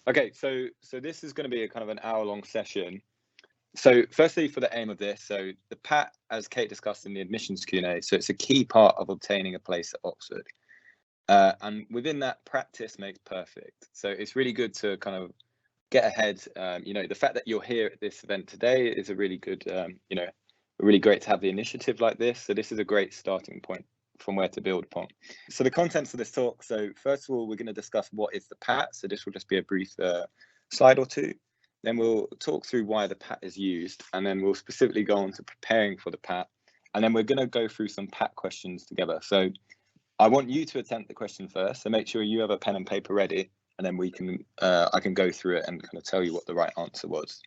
Okay, so this is going to be a kind of an hour-long session. So firstly, for the aim of this, so the PAT, as Kate discussed in the admissions Q&A, so it's a key part of obtaining a place at Oxford. And within that, practice makes perfect. So it's really good to kind of get ahead. The fact that you're here at this event today is a really good, really great to have the initiative like this. So this is a great starting point from where to build upon. So the contents of this talk. So first of all, we're going to discuss what is the PAT. So this will just be a brief slide or two. Then we'll talk through why the PAT is used, and then we'll specifically go on to preparing for the PAT. And then we're going to go through some PAT questions together. So I want you to attempt the question first. So make sure you have a pen and paper ready, and then we can I can go through it and kind of tell you what the right answer was.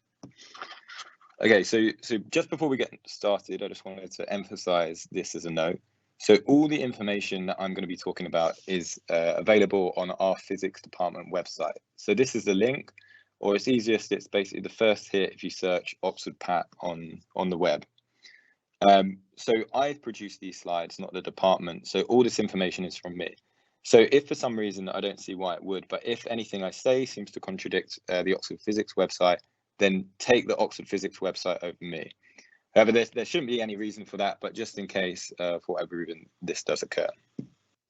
Okay, so just before we get started, I just wanted to emphasize this as a note. So all the information that I'm going to be talking about is available on our physics department website. So this is the link, or it's easiest, it's basically the first hit if you search Oxford PAT on the web. So I've produced these slides, not the department. So all this information is from me. So if for some reason, I don't see why it would, but if anything I say seems to contradict the Oxford Physics website, then take the Oxford Physics website over me. However, there shouldn't be any reason for that, but just in case, for whatever reason, this does occur.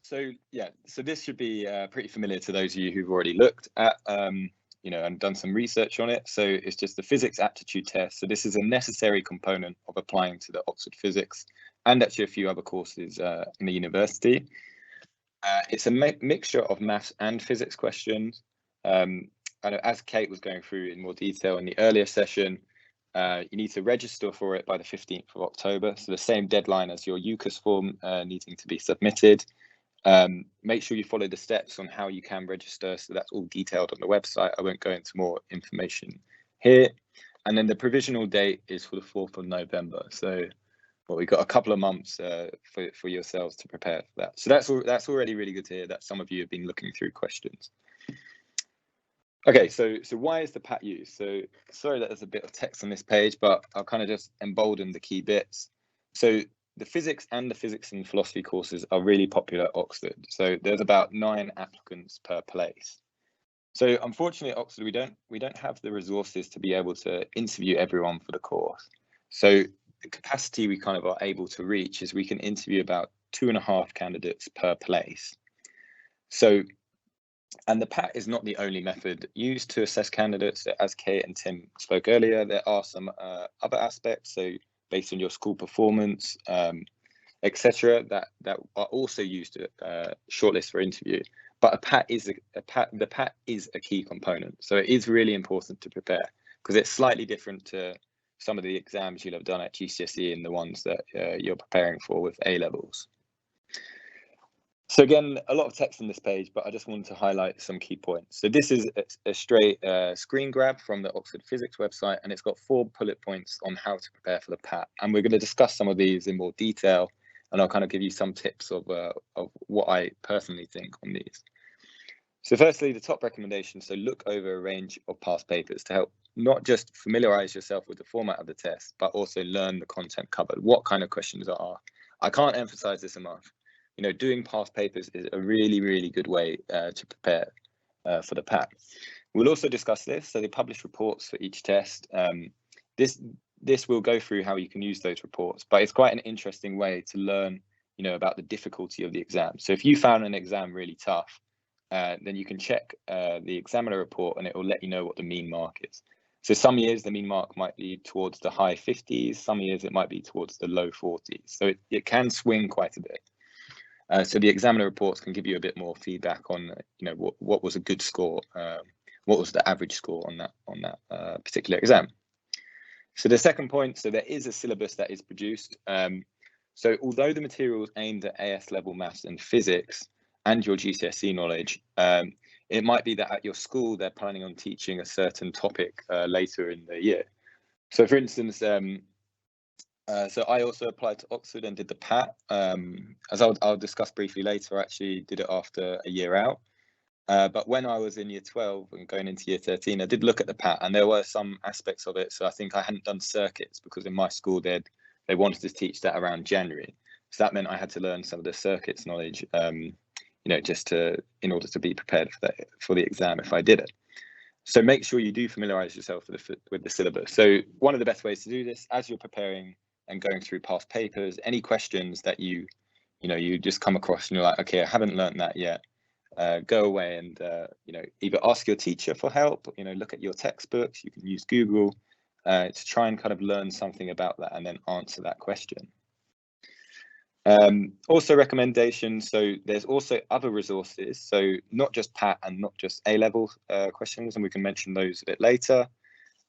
So yeah, so this should be pretty familiar to those of you who've already looked at, and done some research on it. So it's just the Physics Aptitude Test. So this is a necessary component of applying to the Oxford Physics and actually a few other courses in the university. It's a mixture of maths and physics questions. And as Kate was going through in more detail in the earlier session, you need to register for it by the 15th of October. So the same deadline as your UCAS form needing to be submitted. Make sure you follow the steps on how you can register. So that's all detailed on the website. I won't go into more information here. And then the provisional date is for the 4th of November. So we've got a couple of months for yourselves to prepare for that. So that's already really good to hear that some of you have been looking through questions. Okay, so why is the PAT used? So sorry that there's a bit of text on this page, but I'll kind of just embolden the key bits. So the physics and the physics and philosophy courses are really popular at Oxford. So there's about 9 applicants per place. So unfortunately at Oxford, we don't have the resources to be able to interview everyone for the course. So the capacity we kind of are able to reach is we can interview about 2.5 candidates per place. So, and the PAT is not the only method used to assess candidates. As Kate and Tim spoke earlier, there are some other aspects. So based on your school performance, etc., that are also used to shortlist for interview. But the PAT is a key component. So it is really important to prepare because it's slightly different to some of the exams you'll have done at GCSE and the ones that you're preparing for with A-levels. So again, a lot of text on this page, but I just wanted to highlight some key points. So this is a straight screen grab from the Oxford Physics website, and it's got 4 bullet points on how to prepare for the PAT. And we're going to discuss some of these in more detail, and I'll kind of give you some tips of what I personally think on these. So firstly, the top recommendation, so look over a range of past papers to help not just familiarize yourself with the format of the test, but also learn the content covered, what kind of questions are asked. I can't emphasize this enough. Doing past papers is a really, really good way to prepare for the PAT. We'll also discuss this. So they publish reports for each test. This will go through how you can use those reports, but it's quite an interesting way to learn, about the difficulty of the exam. So if you found an exam really tough, then you can check the examiner report and it will let you know what the mean mark is. So some years the mean mark might be towards the high 50s, some years it might be towards the low 40s. So it can swing quite a bit. So the examiner reports can give you a bit more feedback on, what was a good score, what was the average score on that particular exam. So the second point, so there is a syllabus that is produced. So although the material is aimed at AS level maths and physics and your GCSE knowledge, it might be that at your school they're planning on teaching a certain topic later in the year. So for instance, so I also applied to Oxford and did the PAT. As I'll discuss briefly later, I actually did it after a year out. But when I was in year 12 and going into year 13, I did look at the PAT and there were some aspects of it. So I think I hadn't done circuits because in my school they wanted to teach that around January. So that meant I had to learn some of the circuits knowledge, just in order to be prepared for the exam if I did it. So make sure you do familiarize yourself with the syllabus. So one of the best ways to do this, as you're preparing and going through past papers, any questions that you just come across and you're like, okay, I haven't learned that yet, go away and either ask your teacher for help, look at your textbooks, you can use Google to try and kind of learn something about that and then answer that question. Also recommendations, so there's also other resources, so not just PAT and not just A-level questions, and we can mention those a bit later.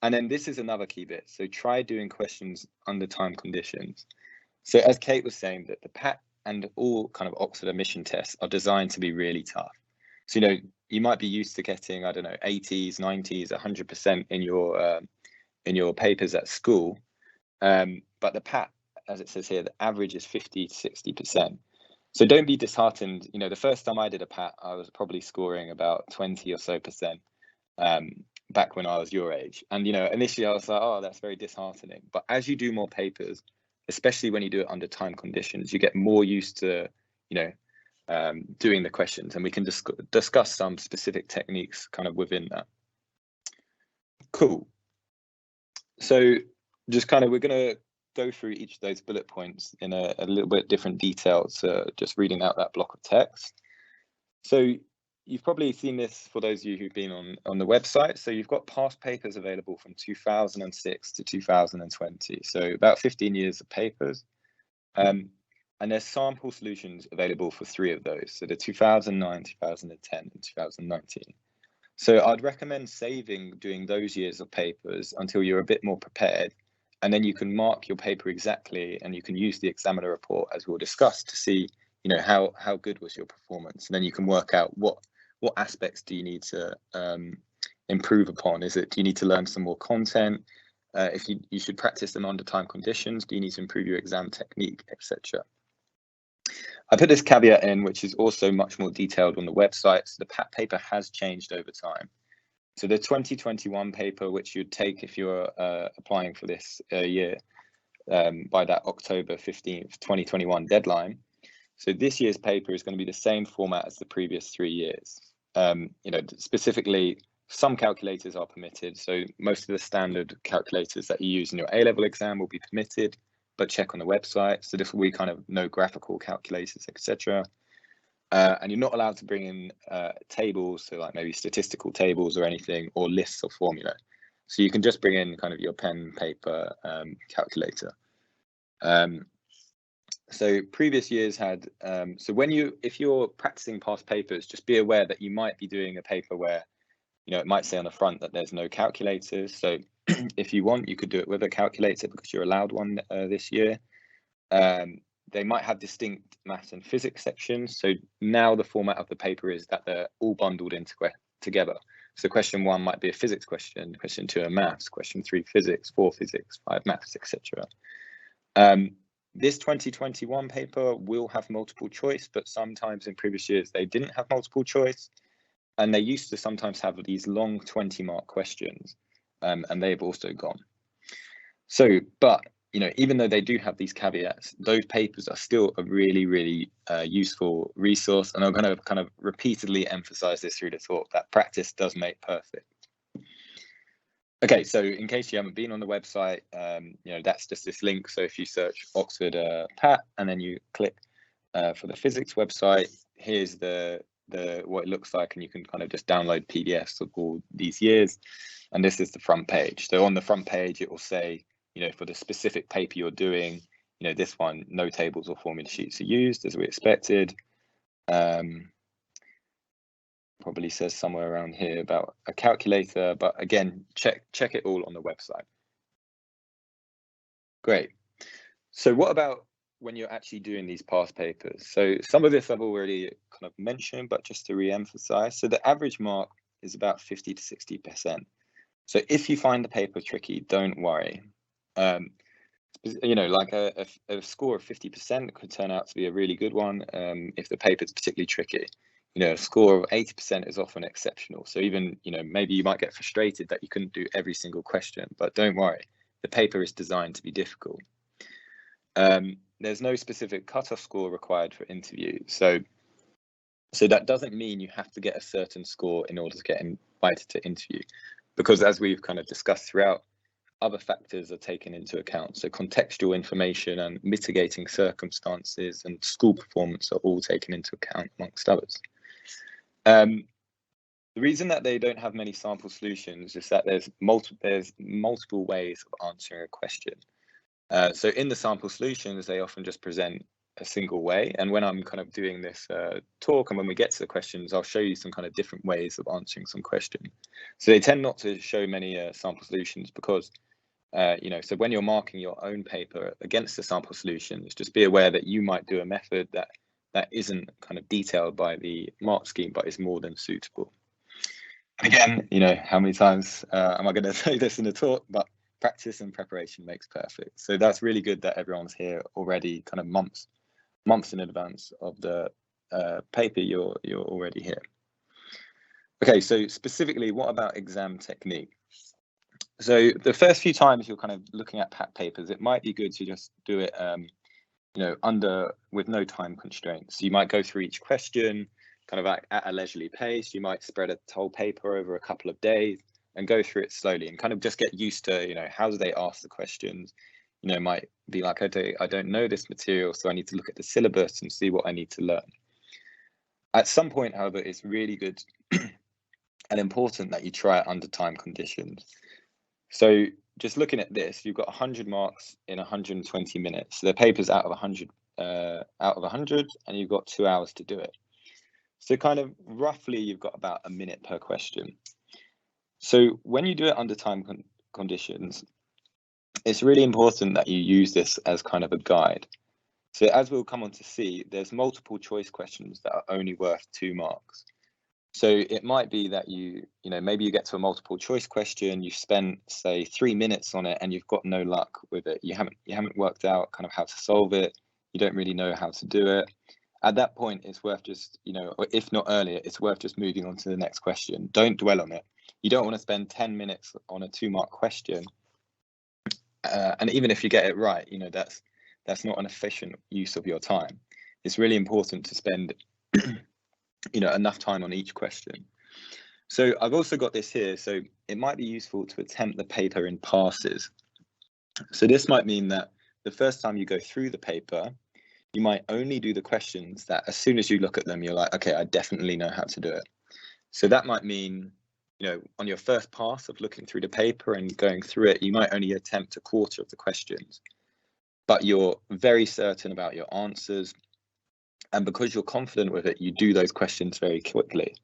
And then this is another key bit, so try doing questions under time conditions. So as Kate was saying, that the PAT and all kind of Oxford admission tests are designed to be really tough. So you might be used to getting, I don't know, 80s, 90s, 100% in your papers at school, but the PAT, as it says here, the average is 50 to 60%. So don't be disheartened. The first time I did a PAT, I was probably scoring about 20 or so percent back when I was your age. And, initially I was like, oh, that's very disheartening. But as you do more papers, especially when you do it under time conditions, you get more used to, doing the questions, and we can discuss some specific techniques kind of within that. Cool. So just kind of, we're going to go through each of those bullet points in a little bit different detail, so just reading out that block of text. So you've probably seen this for those of you who've been on the website. So you've got past papers available from 2006 to 2020, so about 15 years of papers. And there's sample solutions available for 3 of those, so the 2009, 2010, and 2019. So I'd recommend saving doing those years of papers until you're a bit more prepared, and then you can mark your paper exactly, and you can use the examiner report, as we'll discuss, to see how good was your performance, and then you can work out what aspects do you need to improve upon. Do you need to learn some more content? If you should practice them under time conditions, do you need to improve your exam technique, etc. I put this caveat in, which is also much more detailed on the website. So the PAT paper has changed over time. So the 2021 paper, which you'd take if you're applying for this year by that October 15th, 2021 deadline. So this year's paper is going to be the same format as the previous 3 years. Specifically, some calculators are permitted. So most of the standard calculators that you use in your A-level exam will be permitted, but check on the website. So this will be kind of no graphical calculators, etc. And you're not allowed to bring in tables, so like maybe statistical tables or anything, or lists or formula. So you can just bring in kind of your pen, paper calculator. So previous years had, so if you're practicing past papers, just be aware that you might be doing a paper where, it might say on the front that there's no calculators. So if you want, you could do it with a calculator because you're allowed one this year. They might have distinct maths and physics sections. So now the format of the paper is that they're all bundled in together. So question 1 might be a physics question, question 2 a maths, question 3 physics, 4 physics, 5 maths, etc. This 2021 paper will have multiple choice, but sometimes in previous years they didn't have multiple choice, and they used to sometimes have these long 20-mark questions, and they've also gone. So, but even though they do have these caveats, those papers are still a really, really useful resource, and I'm going to kind of repeatedly emphasize this through the talk, that practice does make perfect. Okay, so in case you haven't been on the website, that's just this link. So if you search Oxford PAT and then you click for the physics website, here's the what it looks like, and you can kind of just download PDFs of all these years. And this is the front page. So on the front page, it will say, for the specific paper you're doing, this one, no tables or formula sheets are used as we expected. Probably says somewhere around here about a calculator, but again, check it all on the website. Great. So what about when you're actually doing these past papers? So some of this I've already kind of mentioned, but just to re-emphasize, so the average mark is about 50 to 60%. So if you find the paper tricky, don't worry. Like a score of 50% could turn out to be a really good one if the paper is particularly tricky. A score of 80% is often exceptional. So even, maybe you might get frustrated that you couldn't do every single question, but don't worry, the paper is designed to be difficult. There's no specific cutoff score required for interview. So that doesn't mean you have to get a certain score in order to get invited to interview. because as we've kind of discussed throughout, other factors are taken into account. So contextual information and mitigating circumstances and school performance are all taken into account, amongst others. The reason that they don't have many sample solutions is that there's multiple ways of answering a question. So in the sample solutions, they often just present a single way. And when I'm kind of doing this talk and when we get to the questions, I'll show you some kind of different ways of answering some question. So they tend not to show many sample solutions because, so when you're marking your own paper against the sample solutions, just be aware that you might do a method that isn't kind of detailed by the mark scheme, but is more than suitable. And again, how many times am I going to say this in a talk? But practice and preparation makes perfect. So that's really good that everyone's here already, kind of months in advance of the paper. You're already here. Okay, so specifically, what about exam technique? So the first few times you're kind of looking at PAT papers, it might be good to just do it, with no time constraints. You might go through each question kind of at a leisurely pace. You might spread a whole paper over a couple of days and go through it slowly and kind of just get used to, how do they ask the questions? Might be like, I don't know this material, so I need to look at the syllabus and see what I need to learn. At some point, however, it's really good and important that you try it under time conditions. So just looking at this, you've got 100 marks in 120 minutes. So the paper's out of 100, and you've got 2 hours to do it. So kind of roughly, you've got about a minute per question. So when you do it under time conditions, it's really important that you use this as kind of a guide. So as we'll come on to see, there's multiple choice questions that are only worth 2 marks. So it might be that maybe you get to a multiple choice question, you spend say 3 minutes on it and you've got no luck with it. You haven't worked out kind of how to solve it. You don't really know how to do it. At that point, it's worth just, or if not earlier, it's worth just moving on to the next question. Don't dwell on it. You don't want to spend 10 minutes on a 2-mark question. And even if you get it right, that's not an efficient use of your time. It's really important to spend enough time on each question. So I've also got this here. So it might be useful to attempt the paper in passes. So this might mean that the first time you go through the paper, you might only do the questions that as soon as you look at them, you're like, okay, I definitely know how to do it. So that might mean, on your first pass of looking through the paper and going through it, you might only attempt a quarter of the questions, but you're very certain about your answers. And because you're confident with it, you do those questions very quickly.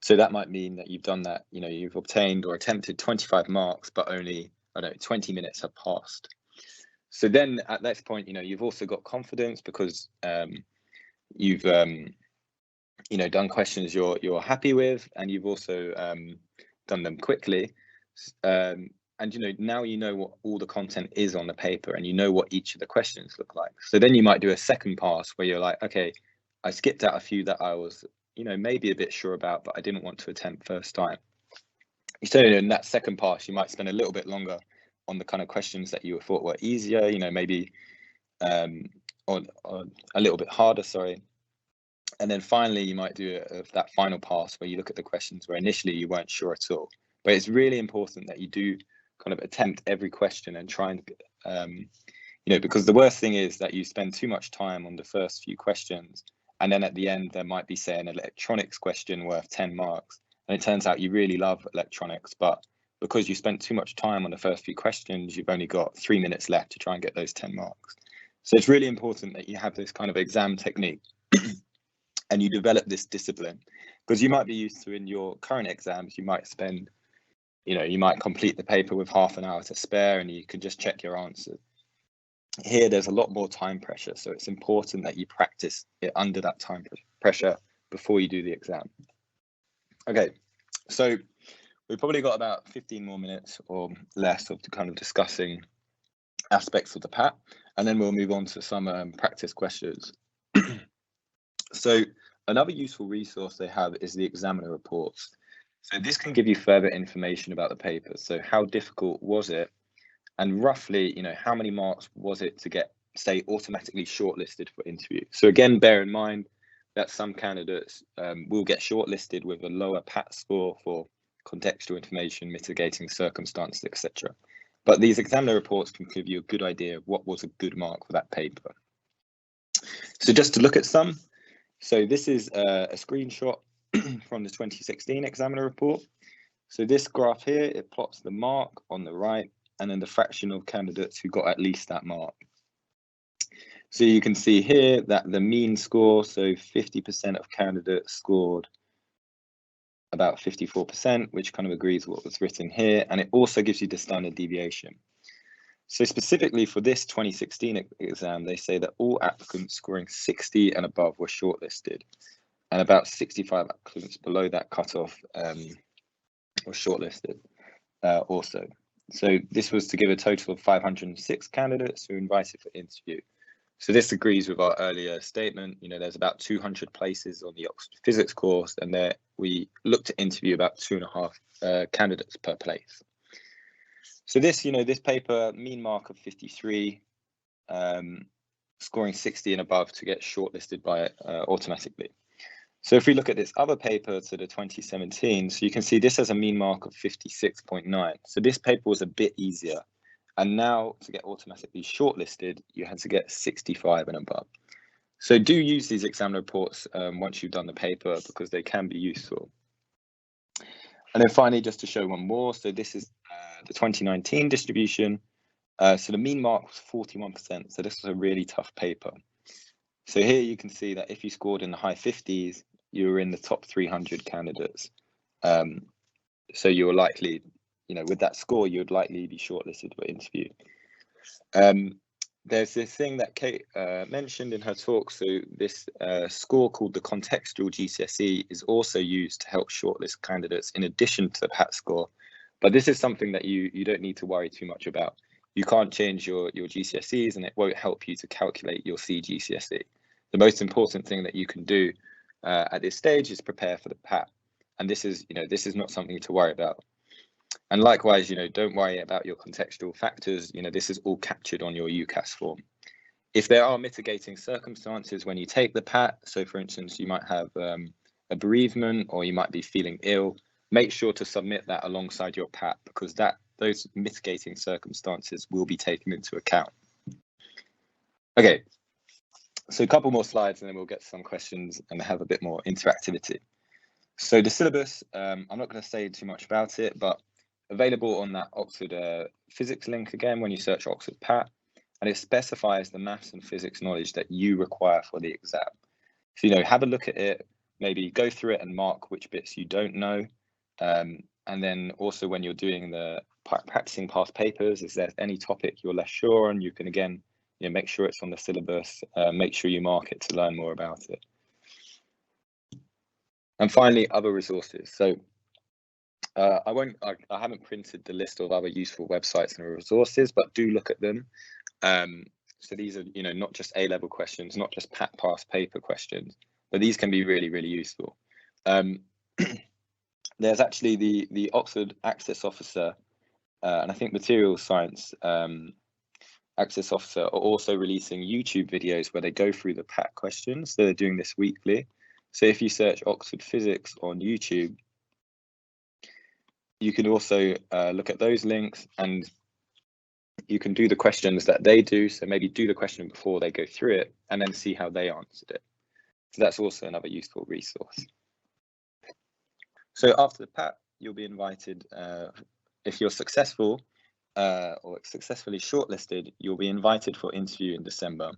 So that might mean that you've done that, you've obtained or attempted 25 marks, but only, 20 minutes have passed. So then at that point, you've also got confidence because you've, done questions you're happy with, and you've also done them quickly. And, now you know what all the content is on the paper and you know what each of the questions look like. So then you might do a second pass where you're like, okay, I skipped out a few that I was, maybe a bit sure about, but I didn't want to attempt first time. So in that second pass, you might spend a little bit longer on the kind of questions that you thought were easier, maybe or a little bit harder, sorry. And then finally, you might do that final pass where you look at the questions where initially you weren't sure at all. But it's really important that you do kind of attempt every question and try and, because the worst thing is that you spend too much time on the first few questions. And then at the end, there might be, say, an electronics question worth 10 marks. And it turns out you really love electronics, but because you spent too much time on the first few questions, you've only got 3 minutes left to try and get those 10 marks. So it's really important that you have this kind of exam technique and you develop this discipline, because you might be used to, in your current exams, you might spend, you might complete the paper with half an hour to spare and you can just check your answers. Here, there's a lot more time pressure. So it's important that you practice it under that time pressure before you do the exam. Okay, so we've probably got about 15 more minutes or less of kind of discussing aspects of the PAT, and then we'll move on to some practice questions. So another useful resource they have is the examiner reports. So this can give you further information about the paper. So how difficult was it? And roughly, how many marks was it to get, say, automatically shortlisted for interview? So again, bear in mind that some candidates will get shortlisted with a lower PAT score for contextual information, mitigating circumstances, etc. But these examiner reports can give you a good idea of what was a good mark for that paper. So just to look at some, so this is a screenshot from the 2016 examiner report. So this graph here, it plots the mark on the right and then the fraction of candidates who got at least that mark. So you can see here that the mean score, so 50% of candidates scored about 54%, which kind of agrees with what was written here. And it also gives you the standard deviation. So specifically for this 2016 exam, they say that all applicants scoring 60 and above were shortlisted, and about 65 applicants below that cutoff were shortlisted also. So this was to give a total of 506 candidates who were invited for interview. So this agrees with our earlier statement. You know, there's about 200 places on the Oxford Physics course, and there we look to interview about 2.5 candidates per place. So this, you know, this paper, mean mark of 53, scoring 60 and above to get shortlisted by it automatically. So if we look at this other paper to the 2017, so you can see this has a mean mark of 56.9. So this paper was a bit easier. And now to get automatically shortlisted, you had to get 65 and above. So do use these examiner reports once you've done the paper, because they can be useful. And then finally, just to show one more, so this is the 2019 distribution. So the mean mark was 41%. So this was a really tough paper. So here you can see that if you scored in the high 50s, you were in the top 300 candidates. So you were likely, you know, with that score, you would likely be shortlisted for interview. There's this thing that Kate mentioned in her talk. So this score called the contextual GCSE is also used to help shortlist candidates in addition to the PAT score. But this is something that you don't need to worry too much about. You can't change your GCSEs, and it won't help you to calculate your CGCSE. The most important thing that you can do at this stage is prepare for the PAT. And this is, you know, this is not something to worry about. And likewise, you know, don't worry about your contextual factors. You know, this is all captured on your UCAS form. If there are mitigating circumstances when you take the PAT, so for instance, you might have a bereavement or you might be feeling ill, make sure to submit that alongside your PAT, because those mitigating circumstances will be taken into account. Okay, so a couple more slides and then we'll get some questions and have a bit more interactivity. So the syllabus, I'm not going to say too much about it, but available on that Oxford Physics link again when you search Oxford PAT, and it specifies the maths and physics knowledge that you require for the exam. So, you know, have a look at it, maybe go through it and mark which bits you don't know. And then also when you're doing the practicing past papers, if there's any topic you're less sure on, you can again, you know, make sure it's on the syllabus, make sure you mark it to learn more about it. And finally, other resources. So I haven't printed the list of other useful websites and resources, but do look at them. So these are, you know, not just A-level questions, not just PAT past paper questions, but these can be really, really useful. There's actually the Oxford Access Officer, and I think Materials Science Access Officer are also releasing YouTube videos where they go through the PAT questions. So they're doing this weekly. So if you search Oxford Physics on YouTube, you can also look at those links and you can do the questions that they do. So maybe do the question before they go through it and then see how they answered it. So that's also another useful resource. So after the PAT, you'll be invited, if you're successful or successfully shortlisted, you'll be invited for interview in December.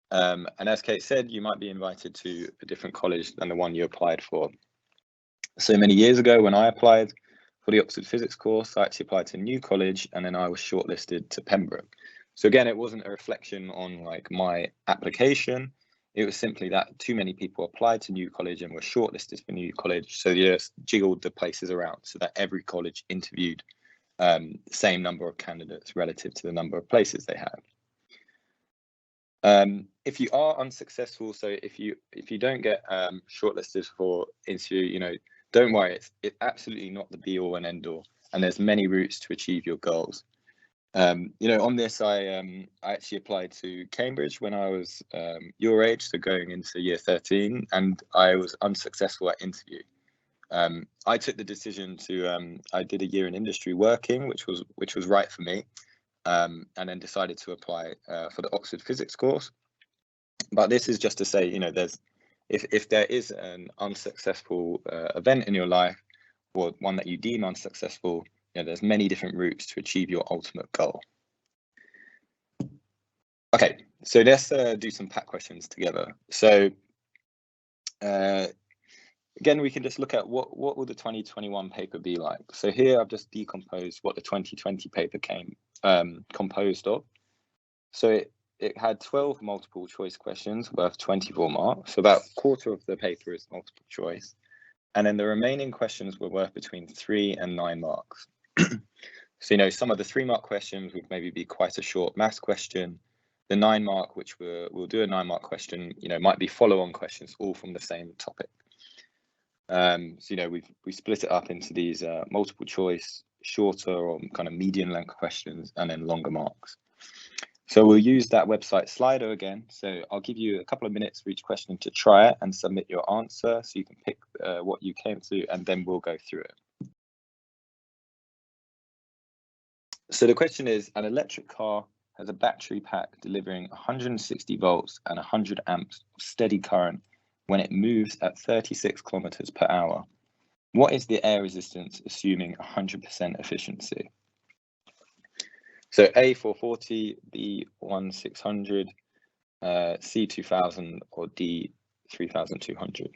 And as Kate said, you might be invited to a different college than the one you applied for. So many years ago when I applied for the Oxford Physics course, I actually applied to a new college and then I was shortlisted to Pembroke. So again, it wasn't a reflection on like my application. It was simply that too many people applied to new college and were shortlisted for new college. So you just jiggled the places around so that every college interviewed the same number of candidates relative to the number of places they had. If you are unsuccessful, so if you don't get shortlisted for interview, you know, don't worry, it's absolutely not the be all and end all, and there's many routes to achieve your goals. You know, on this, I actually applied to Cambridge when I was your age, so going into year 13, and I was unsuccessful at interview. I took the decision to I did a year in industry working, which was right for me, and then decided to apply for the Oxford Physics course. But this is just to say, there's if there is an unsuccessful event in your life, or one that you deem unsuccessful, there's many different routes to achieve your ultimate goal. Okay, so let's do some PAT questions together. So again, we can just look at what will the 2021 paper be like. So here I've just decomposed what the 2020 paper came composed of. So it had 12 multiple choice questions worth 24 marks. So about a quarter of the paper is multiple choice. And then the remaining questions were worth between 3 and 9 marks. So, some of the 3-mark questions would maybe be quite a short maths question. The 9-mark, which we'll do a 9-mark question, might be follow-on questions, all from the same topic. So, we split it up into these multiple choice, shorter or kind of medium length questions, and then longer marks. So we'll use that website Slido again. So I'll give you a couple of minutes for each question to try it and submit your answer, so you can pick what you came to, and then we'll go through it. So the question is, an electric car has a battery pack delivering 160 volts and 100 amps of steady current when it moves at 36 kilometers per hour. What is the air resistance assuming 100% efficiency? So A 440, B 1600, C 2000, or D 3200.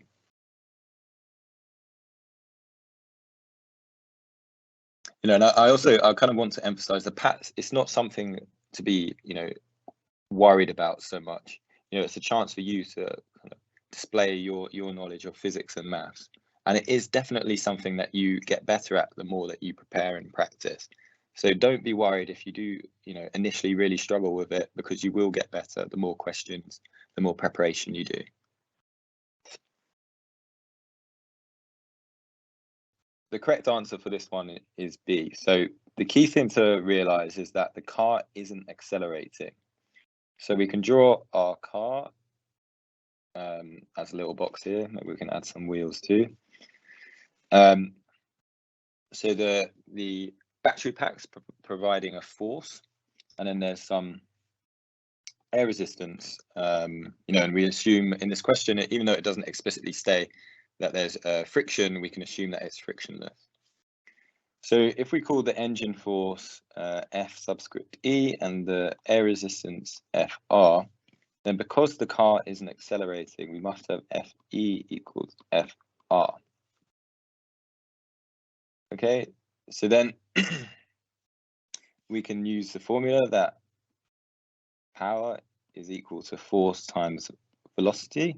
And I kind of want to emphasize the PATs. It's not something to be, worried about so much. It's a chance for you to kind of display your knowledge of physics and maths. And it is definitely something that you get better at the more that you prepare and practice. So don't be worried if you do, initially really struggle with it, because you will get better the more questions, the more preparation you do. The correct answer for this one is B. So the key thing to realize is that the car isn't accelerating. So we can draw our car as a little box here. Maybe we can add some wheels too. So the battery pack's providing a force, and then there's some air resistance, and we assume in this question, even though it doesn't explicitly state that there's friction, we can assume that it's frictionless. So if we call the engine force F subscript E and the air resistance FR, then because the car isn't accelerating, we must have FE equals FR. Okay, so then we can use the formula that power is equal to force times velocity,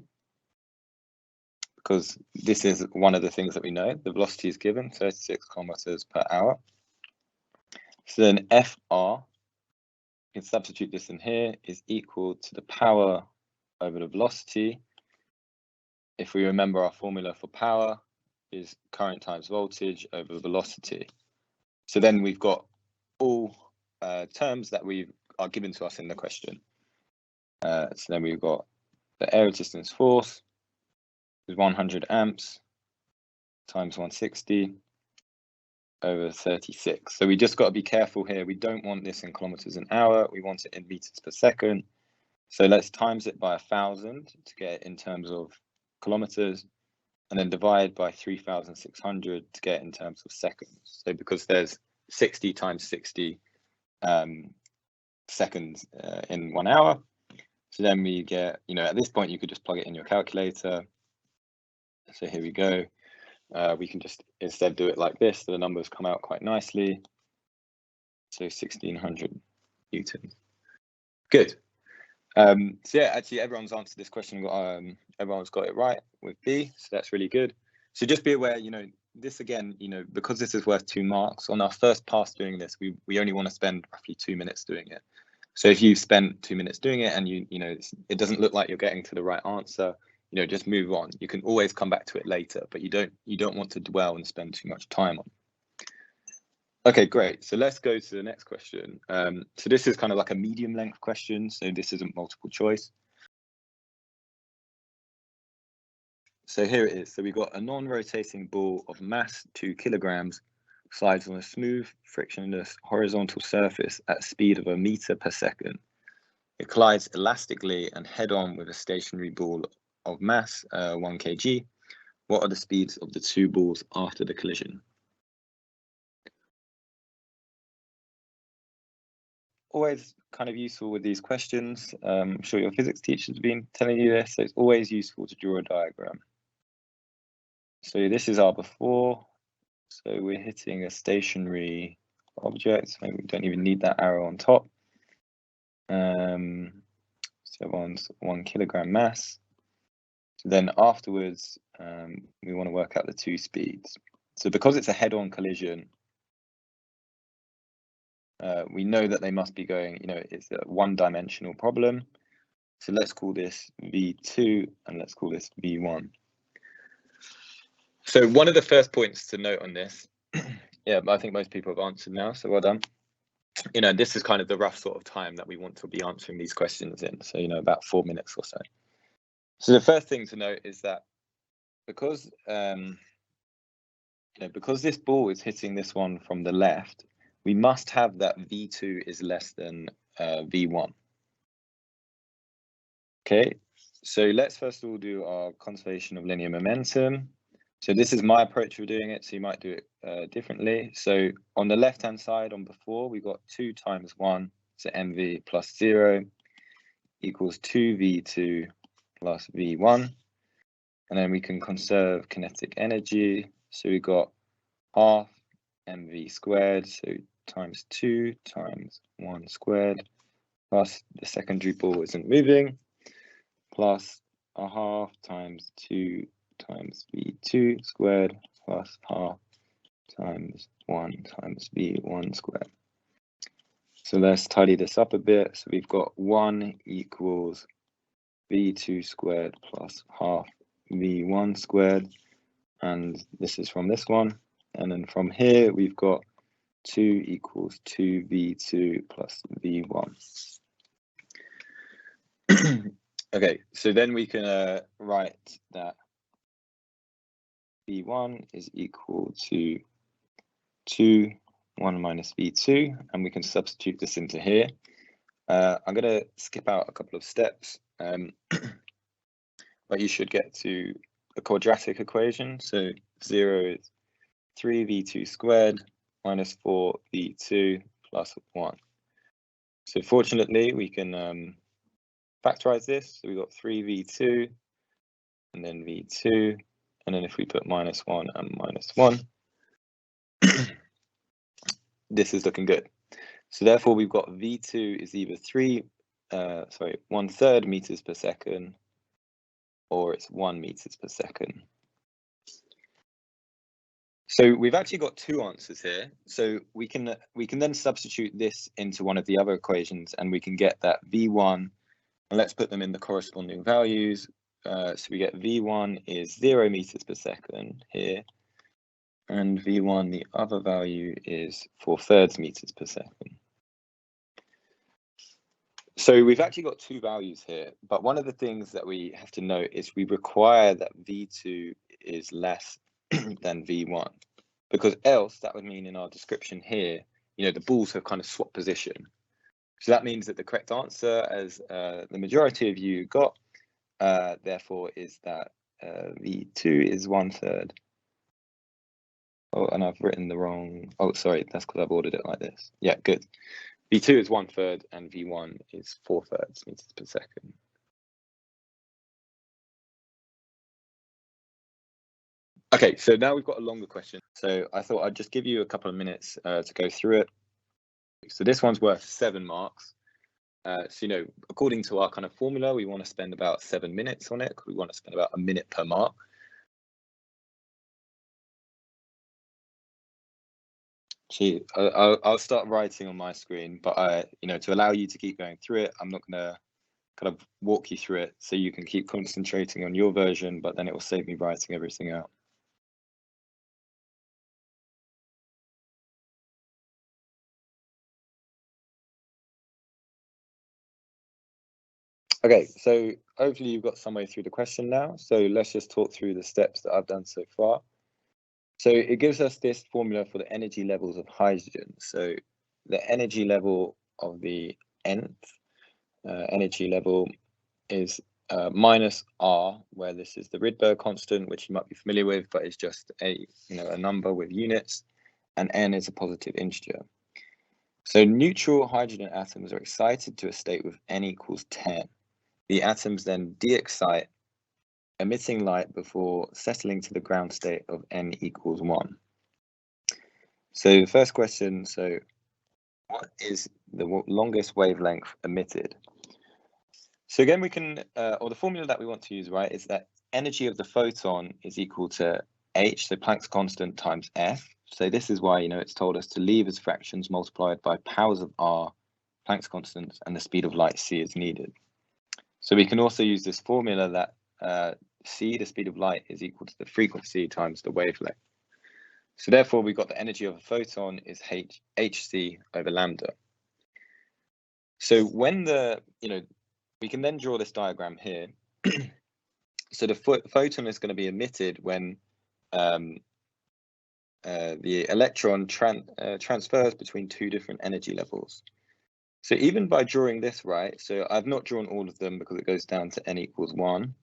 because this is one of the things that we know. The velocity is given, 36 kilometers per hour. So then FR, you can substitute this in here, is equal to the power over the velocity. If we remember, our formula for power is current times voltage over velocity. So then we've got all terms that are given to us in the question. So then we've got the air resistance force is 100 amps times 160 over 36. So we just got to be careful here. We don't want this in kilometers an hour. We want it in meters per second. So let's times it by 1,000 to get it in terms of kilometers, and then divide by 3,600 to get in terms of seconds. So because there's 60 times 60 seconds in 1 hour. So then we get, at this point, you could just plug it in your calculator. So here we go. We can just instead do it like this, so the numbers come out quite nicely. So 1,600 newtons. Good. So yeah, actually everyone's answered this question. Everyone's got it right with B, so that's really good. So just be aware, this again, because this is worth 2 marks, on our first pass doing this, we only want to spend roughly 2 minutes doing it. So if you've spent 2 minutes doing it and it doesn't look like you're getting to the right answer, just move on. You can always come back to it later, but you don't want to dwell and spend too much time on. Okay, great. So let's go to the next question. So this is kind of like a medium length question. So this isn't multiple choice. So here it is. So we've got a non-rotating ball of mass 2 kilograms slides on a smooth, frictionless horizontal surface at a speed of 1 meter per second. It collides elastically and head-on with a stationary ball of mass 1 kg. What are the speeds of the two balls after the collision? Always kind of useful with these questions. I'm sure your physics teachers have been telling you this, so it's always useful to draw a diagram. So this is our before. So we're hitting a stationary object. Maybe we don't even need that arrow on top. So one's 1 kilogram mass. So then afterwards, we want to work out the two speeds. So because it's a head-on collision, we know that they must be going, it's a one-dimensional problem. So let's call this V2 and let's call this V1. So one of the first points to note on this, yeah, I think most people have answered now, so well done. This is kind of the rough sort of time that we want to be answering these questions in. So, about 4 minutes or so. So the first thing to note is that because, because this ball is hitting this one from the left, we must have that V2 is less than V1. Okay, so let's first of all do our conservation of linear momentum. So this is my approach for doing it, so you might do it differently. So on the left-hand side, on before, we got 2 times 1, so mv plus 0 equals 2v2 plus v1. And then we can conserve kinetic energy. So we got half mv squared, so times 2 times 1 squared, plus the secondary ball isn't moving, plus a half times 2 times v2 squared, plus half times 1 times v1 squared. So let's tidy this up a bit. So we've got 1 equals v2 squared plus half v1 squared, and this is from this one. And then from here, we've got 2 equals 2v2 plus v1. Okay, so then we can write that v1 is equal to 2, 1 minus v2, and we can substitute this into here. I'm going to skip out a couple of steps, but you should get to a quadratic equation. So 0 is 3v2 squared minus 4v2 plus 1. So fortunately, we can factorize this. So we've got 3v2 and then v2, and then if we put minus 1 and minus 1, this is looking good. So therefore, we've got v2 is either 1/3 meters per second, or it's 1 meters per second. So we've actually got 2 answers here. So we can then substitute this into one of the other equations, and we can get that v1, and let's put them in the corresponding values. So we get v1 is 0 meters per second here, and v1, the other value is 4/3 meters per second. So we've actually got 2 values here, but one of the things that we have to note is we require that v2 is less than v1, because else that would mean in our description here, the balls have kind of swapped position. So that means that the correct answer, as the majority of you got, therefore, is that v2 is 1/3. Oh, and I've written the wrong. Oh, sorry, that's because I've ordered it like this. Yeah, good. v2 is 1/3 and v1 is 4/3 meters per second. Okay, so now we've got a longer question. So I thought I'd just give you a couple of minutes to go through it. So this one's worth 7 marks. So, according to our kind of formula, we want to spend about 7 minutes on it. We want to spend about a minute per mark. Gee, I'll start writing on my screen, but to allow you to keep going through it, I'm not going to kind of walk you through it, so you can keep concentrating on your version, but then it will save me writing everything out. Okay, so hopefully you've got some way through the question now. So let's just talk through the steps that I've done so far. So it gives us this formula for the energy levels of hydrogen. So the energy level of the nth energy level is minus R, where this is the Rydberg constant, which you might be familiar with, but it's just a number with units, and n is a positive integer. So neutral hydrogen atoms are excited to a state with n equals 10. The atoms then de-excite, emitting light before settling to the ground state of n equals 1. So the first question, so what is the longest wavelength emitted? So again, we can, or the formula that we want to use, right, is that energy of the photon is equal to h, so Planck's constant, times f. So this is why, it's told us to leave as fractions multiplied by powers of r, Planck's constant, and the speed of light c is needed. So we can also use this formula that c, the speed of light, is equal to the frequency times the wavelength. So therefore, we've got the energy of a photon is hc over lambda. So when we can then draw this diagram here. So the photon is going to be emitted when the electron transfers between two different energy levels. So even by drawing this, right, so I've not drawn all of them because it goes down to n equals 1.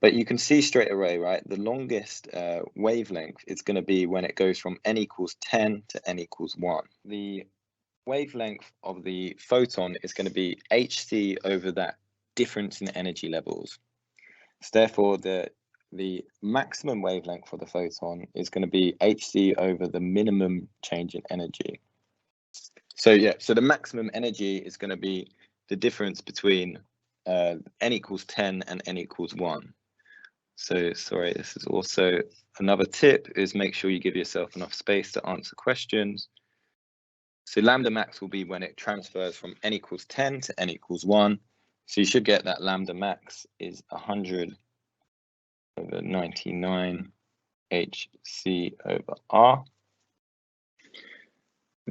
But you can see straight away, right, the longest wavelength is going to be when it goes from n equals 10 to n equals 1. The wavelength of the photon is going to be hc over that difference in energy levels. So therefore, the maximum wavelength for the photon is going to be hc over the minimum change in energy. So yeah, so the maximum energy is going to be the difference between n equals 10 and n equals 1. So sorry, this is also another tip, is make sure you give yourself enough space to answer questions. So lambda max will be when it transfers from n equals 10 to n equals 1. So you should get that lambda max is 100 over 99 hc over r.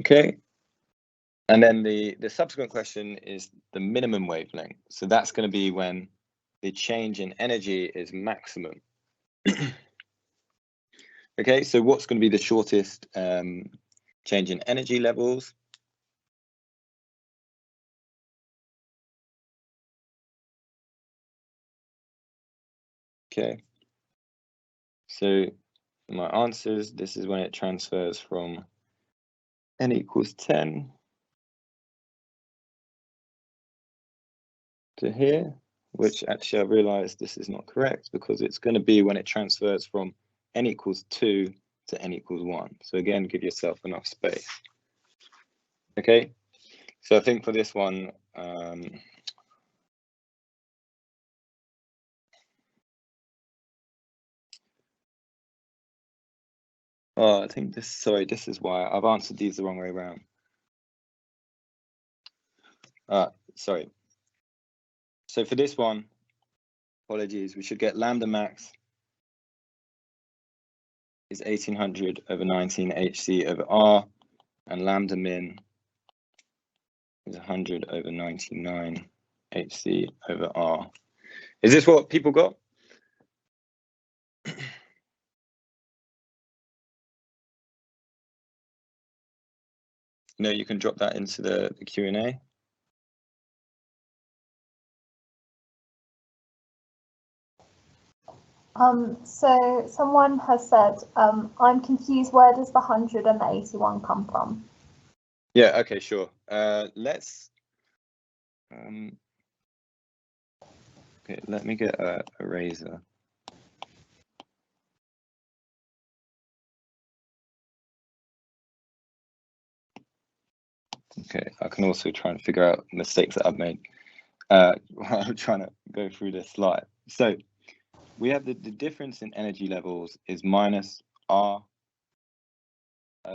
Okay. And then the subsequent question is the minimum wavelength. So that's going to be when the change in energy is maximum. Okay, so what's going to be the shortest change in energy levels? Okay, so my answers, this is when it transfers from n equals 10 to here, which actually I realized this is not correct because it's going to be when it transfers from n equals 2 to n equals 1. So again, give yourself enough space. Okay, so I think for this one, I think this, sorry, this is why I've answered these the wrong way around. Sorry. So for this one, apologies, we should get lambda max is 1800 over 19 hc over r, and lambda min is 100 over 99 hc over r. Is this what people got? No, you can drop that into the Q&A. So someone has said, I'm confused, where does the 100 and the 81 come from? Yeah, okay, sure. Let's, okay, let me get a eraser. Okay, I can also try and figure out mistakes that I've made while I'm trying to go through this slide. So we have the difference in energy levels is minus R.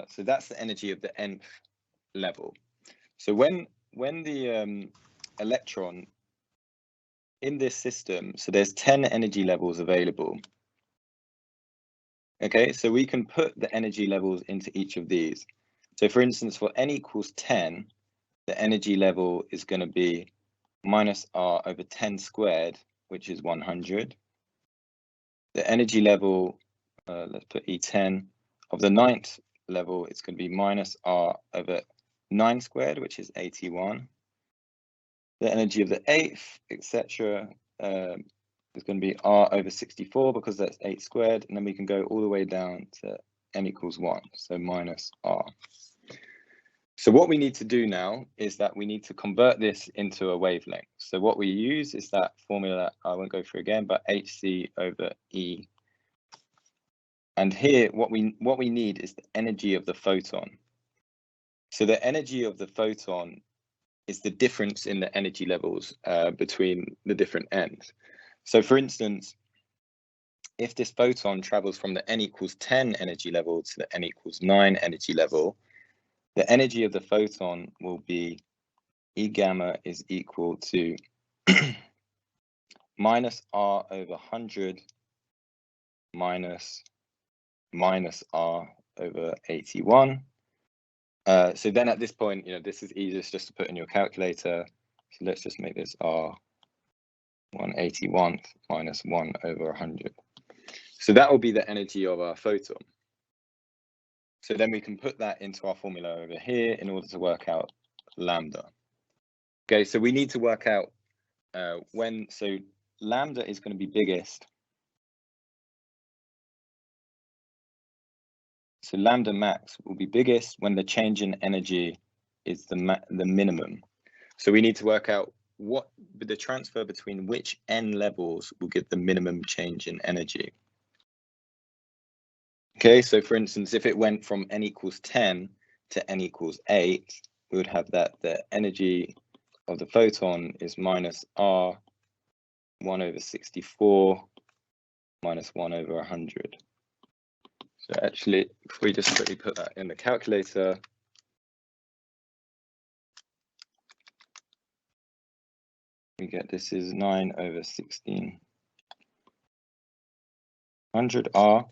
So that's the energy of the nth level. So when the electron in this system, so there's 10 energy levels available. Okay, so we can put the energy levels into each of these. So for instance, for n equals 10, the energy level is going to be minus r over 10 squared, which is 100. The energy level, let's put E10, of the 9th level, it's going to be minus r over 9 squared, which is 81. The energy of the 8th, etc., is going to be r over 64 because that's 8 squared, and then we can go all the way down to n equals 1, so minus r. So what we need to do now is that we need to convert this into a wavelength. So what we use is that formula I won't go through again, but hc over E. And here what we need is the energy of the photon. So the energy of the photon is the difference in the energy levels between the different ends. So for instance, if this photon travels from the n equals 10 energy level to the n equals 9 energy level, the energy of the photon will be E gamma is equal to minus r over 100 minus r over 81. So then at this point, this is easiest just to put in your calculator. So let's just make this r 181 minus 1 over 100. So that will be the energy of our photon. So then we can put that into our formula over here in order to work out lambda. Okay, so we need to work out so lambda is going to be biggest. So lambda max will be biggest when the change in energy is the minimum. So we need to work out what the transfer between which n levels will give the minimum change in energy. Okay, so for instance, if it went from n equals 10 to n equals 8, we would have that the energy of the photon is minus r 1 over 64 minus 1 over 100. So actually, if we just quickly put that in the calculator, we get this is 9 over 1600 r,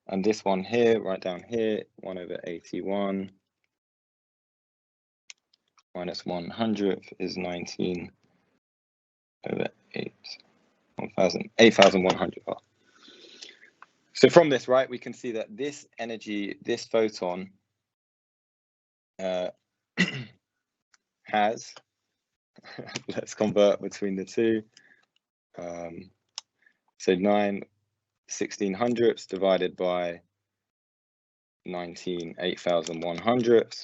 and this one here, right down here, 1 over 81 minus 100 is 19 over 8,100 r. So from this, right, we can see that this energy, this photon has, let's convert between the two. So 9/1600 divided by 19 8,100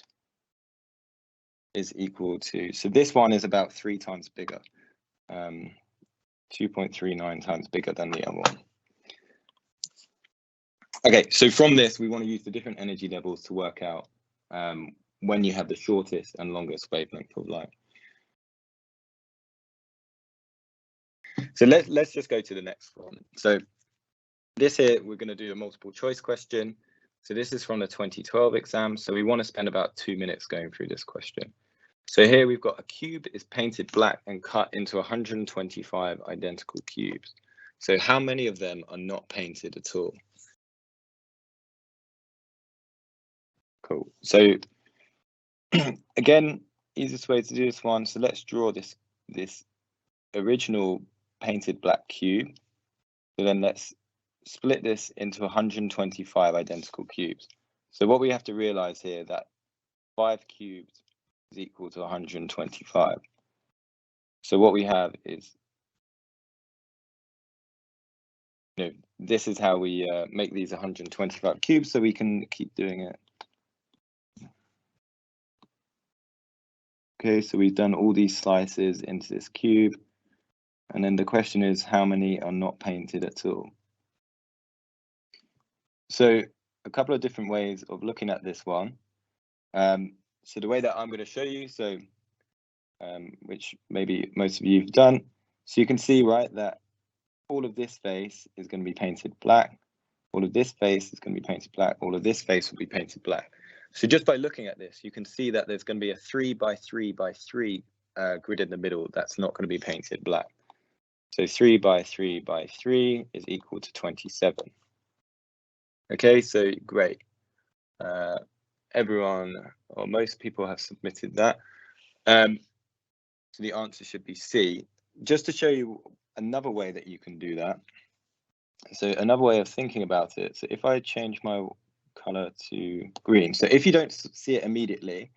is equal to, so this one is about 3 times bigger, 2.39 times bigger than the other one. Okay, so from this, we want to use the different energy levels to work out when you have the shortest and longest wavelength of light. So let's just go to the next one. So this here, we're going to do a multiple choice question. So this is from the 2012 exam. So we want to spend about 2 minutes going through this question. So here we've got a cube is painted black and cut into 125 identical cubes. So how many of them are not painted at all? Cool. So again, easiest way to do this one. So let's draw this original painted black cube. So then let's split this into 125 identical cubes. So what we have to realize here that 5 cubes is equal to 125. So what we have is, this is how we make these 125 cubes, so we can keep doing it. Okay, so we've done all these slices into this cube. And then the question is, how many are not painted at all? So a couple of different ways of looking at this one. So the way that I'm going to show you, so which maybe most of you have done, so you can see, right, that all of this face is going to be painted black. All of this face is going to be painted black. All of this face will be painted black. So just by looking at this, you can see that there's going to be a 3 by 3 by 3 grid in the middle that's not going to be painted black. So 3 by 3 by 3 is equal to 27. Okay, so great. Everyone, or most people have submitted that. So the answer should be C. Just to show you another way that you can do that. So another way of thinking about it. So if I change my color to green, so if you don't see it immediately,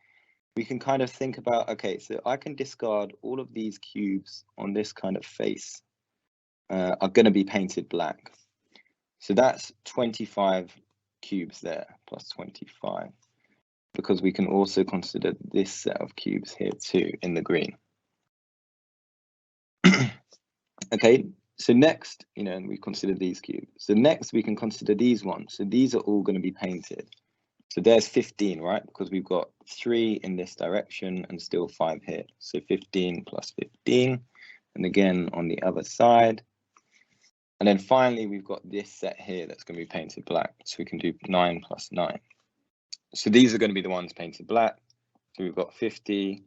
we can kind of think about, okay, so I can discard all of these cubes on this kind of face are going to be painted black. So that's 25 cubes there, plus 25, because we can also consider this set of cubes here too in the green. Okay, so next, and we consider these cubes. So next we can consider these ones. So these are all going to be painted. So there's 15, right? Because we've got 3 in this direction and still 5 here. So 15 plus 15. And again, on the other side. And then finally, we've got this set here that's going to be painted black. So we can do 9 plus 9. So these are going to be the ones painted black. So we've got 50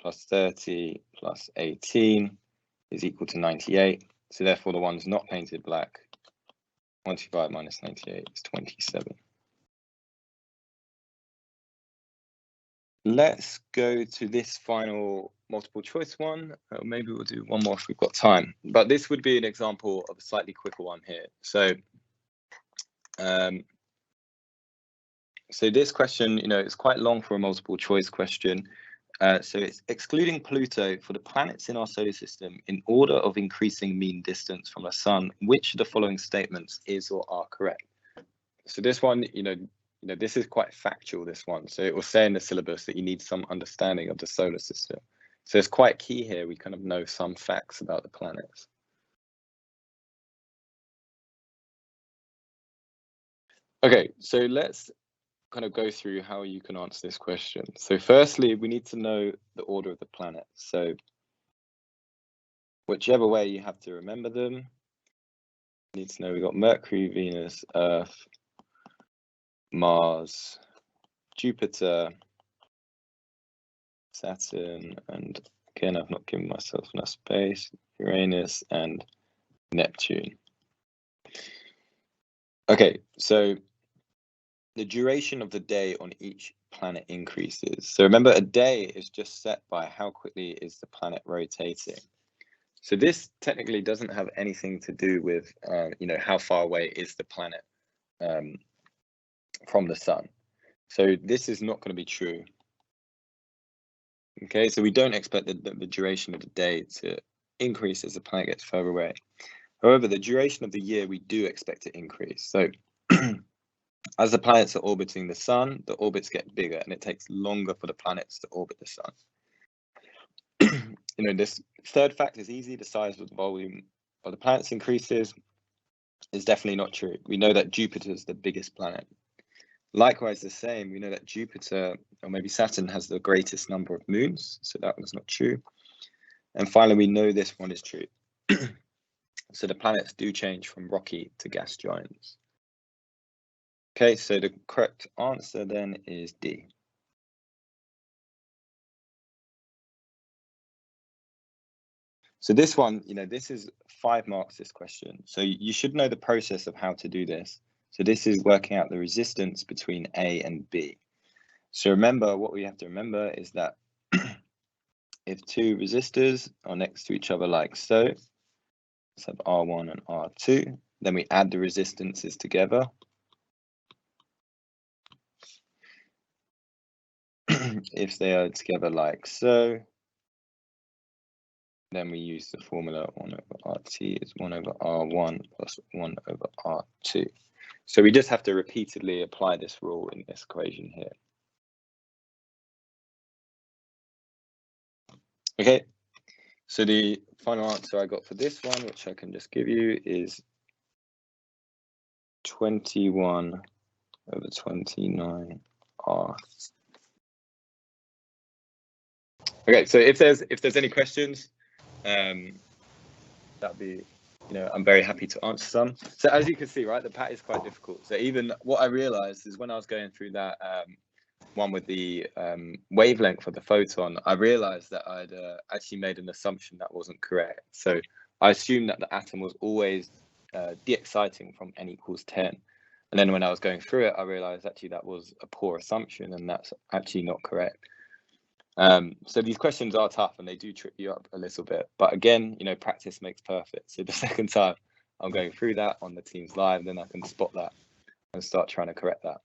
plus 30 plus 18 is equal to 98. So therefore, the ones not painted black, 25 minus 98 is 27. Let's go to this final multiple choice one. Maybe we'll do one more if we've got time. But this would be an example of a slightly quicker one here. So, so this question, it's quite long for a multiple choice question. So it's excluding Pluto for the planets in our solar system in order of increasing mean distance from the sun. Which of the following statements is or are correct? So this one, this is quite factual, this one. So it will say in the syllabus that you need some understanding of the solar system. So it's quite key here. We kind of know some facts about the planets. Okay, so let's kind of go through how you can answer this question. So firstly, we need to know the order of the planets. So whichever way you have to remember them, you need to know we've got Mercury, Venus, Earth, Mars, Jupiter, Saturn, and again, I've not given myself enough space, Uranus and Neptune. Okay, so the duration of the day on each planet increases. So remember, a day is just set by how quickly is the planet rotating. So this technically doesn't have anything to do with, how far away is the planet from the sun. So this is not going to be true. Okay, so we don't expect the duration of the day to increase as the planet gets further away. However, the duration of the year, we do expect to increase. So as the planets are orbiting the sun, the orbits get bigger and it takes longer for the planets to orbit the sun. This third fact is easy. The size of the volume of the planets increases is definitely not true. We know that Jupiter is the biggest planet. Likewise, the same, we know that Jupiter, or maybe Saturn, has the greatest number of moons. So that was not true. And finally, we know this one is true. So the planets do change from rocky to gas giants. Okay, so the correct answer then is D. So this one, this is 5 marks, this question. So you should know the process of how to do this. So this is working out the resistance between A and B. So remember, what we have to remember is that if 2 resistors are next to each other like so, let's have R1 and R2, then we add the resistances together. If they are together like so, then we use the formula 1 over RT is 1 over R1 plus 1 over R2. So we just have to repeatedly apply this rule in this equation here. Okay, so the final answer I got for this one, which I can just give you, is 21 over 29R. Okay, so if there's any questions, that'd be, I'm very happy to answer some. So as you can see, right, the PAT is quite difficult. So even what I realized is when I was going through that one with the wavelength of the photon, I realized that I'd actually made an assumption that wasn't correct. So I assumed that the atom was always de-exciting from n equals 10. And then when I was going through it, I realized actually that was a poor assumption and that's actually not correct. So these questions are tough and they do trip you up a little bit. But again, you know, practice makes perfect. So the second time I'm going through that on the Teams Live, then I can spot that and start trying to correct that.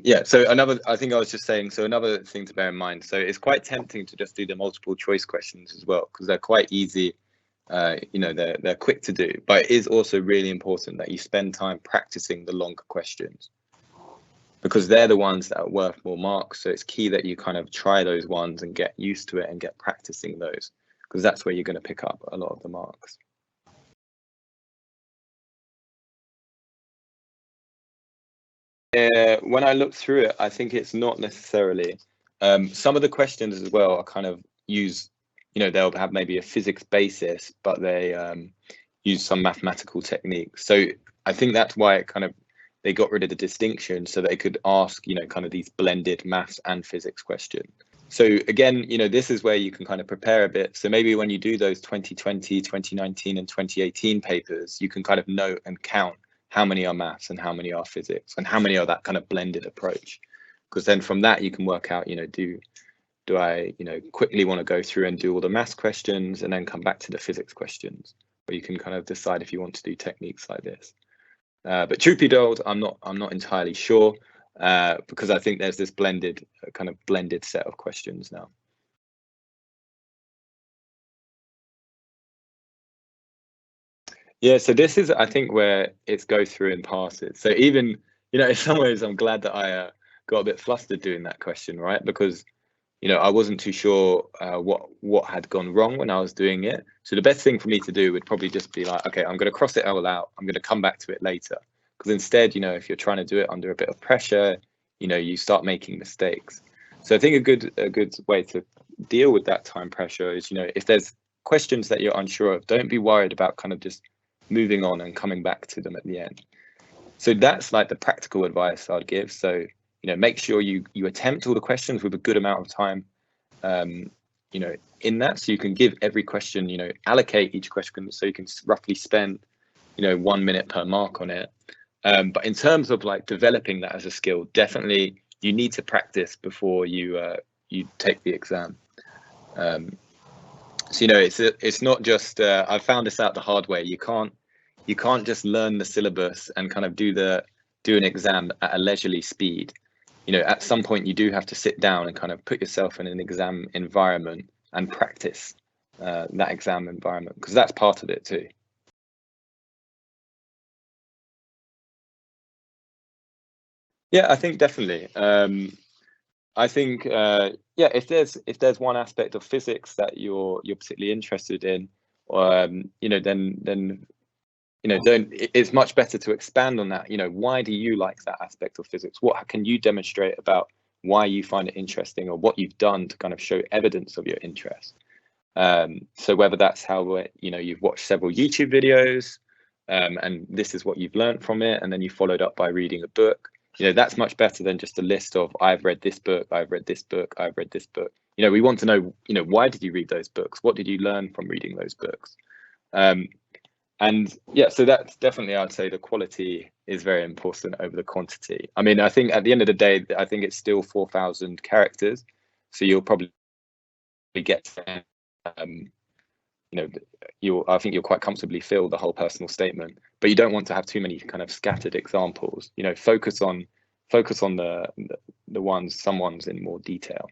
Yeah, so I think I was just saying, so another thing to bear in mind, so it's quite tempting to just do the multiple choice questions as well, because they're quite easy, you know, they're quick to do, but it is also really important that you spend time practicing the longer questions, because they're the ones that are worth more marks. So it's key that you kind of try those ones and get used to it and get practicing those, because that's where you're going to pick up a lot of the marks. When I look through it, I think it's not necessarily. Some of the questions as well are kind of use, you know, they'll have maybe a physics basis, but they use some mathematical techniques. So I think that's why it kind of, they got rid of the distinction so they could ask, you know, kind of these blended maths and physics questions. So again, you know, this is where you can kind of prepare a bit. So maybe when you do those 2020, 2019 and 2018 papers, you can kind of note and count how many are maths and how many are physics and how many are that kind of blended approach. Because then from that, you can work out, you know, do I, you know, quickly want to go through and do all the maths questions and then come back to the physics questions, or you can kind of decide if you want to do techniques like this. But truth be told, I'm not entirely sure, because I think there's this blended set of questions now. Yeah, so this is, I think, where it's go through and passes. So even, you know, in some ways, I'm glad that I got a bit flustered doing that question, right? Because, you know, I wasn't too sure what had gone wrong when I was doing it. So the best thing for me to do would probably just be like, okay, I'm going to cross it all out. I'm going to come back to it later. Because instead, you know, if you're trying to do it under a bit of pressure, you know, you start making mistakes. So I think a good way to deal with that time pressure is, you know, if there's questions that you're unsure of, don't be worried about kind of just moving on and coming back to them at the end. So that's like the practical advice I'd give. So, you know, make sure you attempt all the questions with a good amount of time, you know, in that, so you can give every question, you know, allocate each question so you can roughly spend, you know, 1 minute per mark on it. But in terms of like developing that as a skill, definitely you need to practice before you take the exam. So, you know, it's not just, I found this out the hard way. You can't just learn the syllabus and kind of do an exam at a leisurely speed. You know, at some point you do have to sit down and kind of put yourself in an exam environment and practice that exam environment, because that's part of it too. Yeah, I think definitely. I think yeah, if there's one aspect of physics that you're particularly interested in, you know, then you know, it's much better to expand on that. You know, why do you like that aspect of physics? What can you demonstrate about why you find it interesting, or what you've done to kind of show evidence of your interest? So whether that's how, you know, you've watched several YouTube videos, and this is what you've learned from it, and then you followed up by reading a book. You know, that's much better than just a list of, I've read this book, I've read this book, I've read this book. You know, we want to know, you know, why did you read those books? What did you learn from reading those books? And yeah, so that's definitely, I'd say the quality is very important over the quantity. I mean, I think at the end of the day, I think it's still 4,000 characters. So you'll probably get, you know, I think you'll quite comfortably fill the whole personal statement, but you don't want to have too many kind of scattered examples. You know, focus on some ones in more detail.